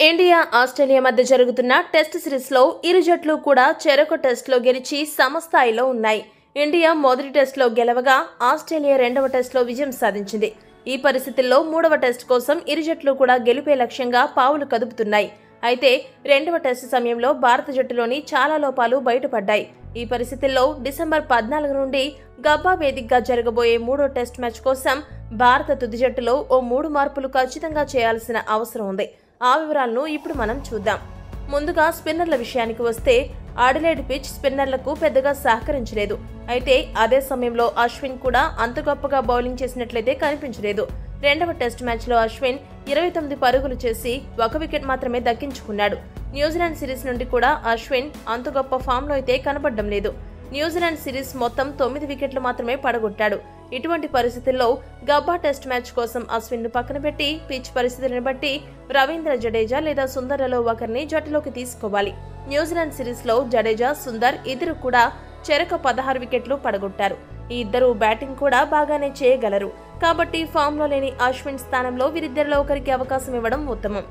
India Australia మధ్య జరుగుతున్న test series లో ఇరు జట్లు కూడా చెరొక టెస్ట్ లో గెలిచి సమస్థాయిలో ఉన్నాయి. ఇండియా మొదటి టెస్ట్ లో గెలవగా ఆస్ట్రేలియా రెండవ టెస్ట్ లో విజయం సాధించింది. ఈ పరిస్థితుల్లో మూడవ టెస్ట్ కోసం ఇరు జట్లు కూడా గెలిపే లక్ష్యంగా పావులు కదుపుతున్నాయి. అయితే రెండవ టెస్ట్ సమయంలో భారత జట్టులోని చాలా లోపాలు బయటపడ్డాయి. ఈ పరిస్థితుల్లో డిసెంబర్ 14 నుండి గబ్బా వేదికగా జరగబోయే మూడో టెస్ట్ మ్యాచ్ కోసం భారత తుది జట్టులో ఓ 3 మార్పులు ఖచ్చితంగా చేయాల్సిన అవసరం ఉంది. ఆ వివరాలను ఇప్పుడు మనం చూద్దాం. ముందుగా స్పిన్నర్ల విషయానికి వస్తే అడిలైడ్ పిచ్ స్పిన్నర్లకు పెద్దగా సహకరించలేదు. అయితే అదే సమయంలో అశ్విన్ కూడా అంత గొప్పగా బౌలింగ్ చేసినట్లయితే కనిపించలేదు. రెండవ టెస్ట్ మ్యాచ్ లో అశ్విన్ 29 పరుగులు చేసి 1 వికెట్ మాత్రమే దక్కించుకున్నాడు. న్యూజిలాండ్ సిరీస్ నుండి కూడా అశ్విన్ అంత గొప్ప ఫామ్ లో అయితే కనబడడం లేదు. న్యూజిలాండ్ సిరీస్ మొత్తం 9 వికెట్లు మాత్రమే పడగొట్టాడు. ఇటువంటి పరిస్థితుల్లో గబ్బా టెస్ట్ మ్యాచ్ కోసం అశ్విన్ ను పక్కన పెట్టి పిచ్ పరిస్థితులను బట్టి రవీంద్ర జడేజా లేదా సుందర్లలో ఒకరిని జట్టులోకి తీసుకోవాలి. న్యూజిలాండ్ సిరీస్ లో జడేజా, సుందర్ ఇద్దరు కూడా చెరక 16 వికెట్లు పడగొట్టారు. ఈ ఇద్దరు బ్యాటింగ్ కూడా బాగానే చేయగలరు. కాబట్టి ఫామ్ లో లేని అశ్విన్ స్థానంలో వీరిద్దరిలో ఒకరికి అవకాశం ఇవ్వడం ఉత్తమం.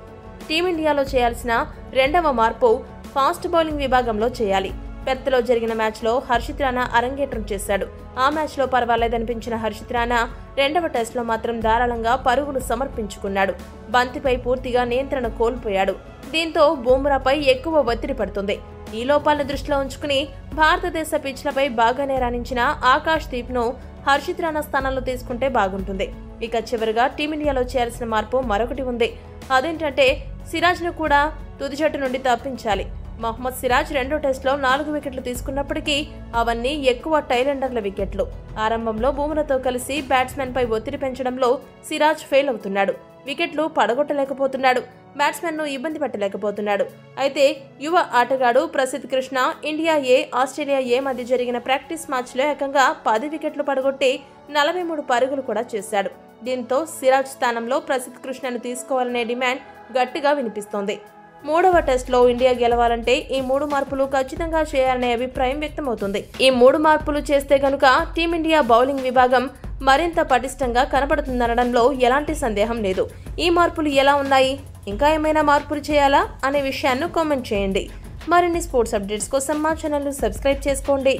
టీమిండియాలో చేయాల్సిన రెండవ మార్పు ఫాస్ట్ బౌలింగ్ విభాగంలో చేయాలి. పెర్త్లో జరిగిన మ్యాచ్ లో హర్షిత్ రాణా అరంగేట్రం చేశాడు. ఆ మ్యాచ్ లో పర్వాలేదనిపించిన హర్షిత్ రాణా రెండవ టెస్ట్ లో మాత్రం ధారాళంగా పరుగులు సమర్పించుకున్నాడు. బంతిపై పూర్తిగా నియంత్రణ కోల్పోయాడు. దీంతో బూమ్రాపై ఎక్కువ ఒత్తిడి పడుతుంది. ఈ లోపాలను దృష్టిలో ఉంచుకుని భారతదేశ పిచ్లపై బాగానే రాణించిన ఆకాష్ దీప్ ను హర్షిత్ రాణా స్థానంలో తీసుకుంటే బాగుంటుంది. ఇక చివరిగా టీమిండియాలో చేయాల్సిన మార్పు మరొకటి ఉంది. అదేంటంటే సిరాజ్ ను కూడా తుది జట్టు నుండి తప్పించాలి. మహమ్మద్ సిరాజ్ రెండో టెస్ట్ లో 4 వికెట్లు తీసుకున్నప్పటికీ అవన్నీ ఎక్కువ టైలెండర్ల వికెట్లు. ఆరంభంలో బూమ్రాతో కలిసి బ్యాట్స్మెన్ పై ఒత్తిడి పెంచడంలో సిరాజ్ ఫెయిల్ అవుతున్నాడు. వికెట్లు పడగొట్టలేకపోతున్నాడు. బ్యాట్స్మెన్ ను ఇబ్బంది పెట్టలేకపోతున్నాడు. అయితే యువ ఆటగాడు ప్రసిద్ధ్ కృష్ణ ఇండియా ఏ, ఆస్ట్రేలియా ఏ మధ్య జరిగిన ప్రాక్టీస్ మ్యాచ్ లో ఏకంగా 10 వికెట్లు పడగొట్టి 43 పరుగులు కూడా చేశాడు. దీంతో సిరాజ్ స్థానంలో ప్రసిద్ధ్ కృష్ణను తీసుకోవాలనే డిమాండ్ గట్టిగా వినిపిస్తోంది. మూడవ టెస్ట్ లో ఇండియా గెలవాలంటే ఈ 3 మార్పులు ఖచ్చితంగా చేయాలనే అభిప్రాయం వ్యక్తమవుతుంది. ఈ 3 మార్పులు చేస్తే గనుక టీమిండియా బౌలింగ్ విభాగం మరింత పటిష్టంగా కనబడుతుందనడంలో ఎలాంటి సందేహం లేదు. ఈ మార్పులు ఎలా ఉన్నాయి, ఇంకా ఏమైనా మార్పులు చేయాలా అనే విషయాన్ని కామెంట్ చేయండి. మరిన్ని స్పోర్ట్స్ అప్డేట్స్ కోసం మా ఛానల్ ను సబ్స్క్రైబ్ చేసుకోండి.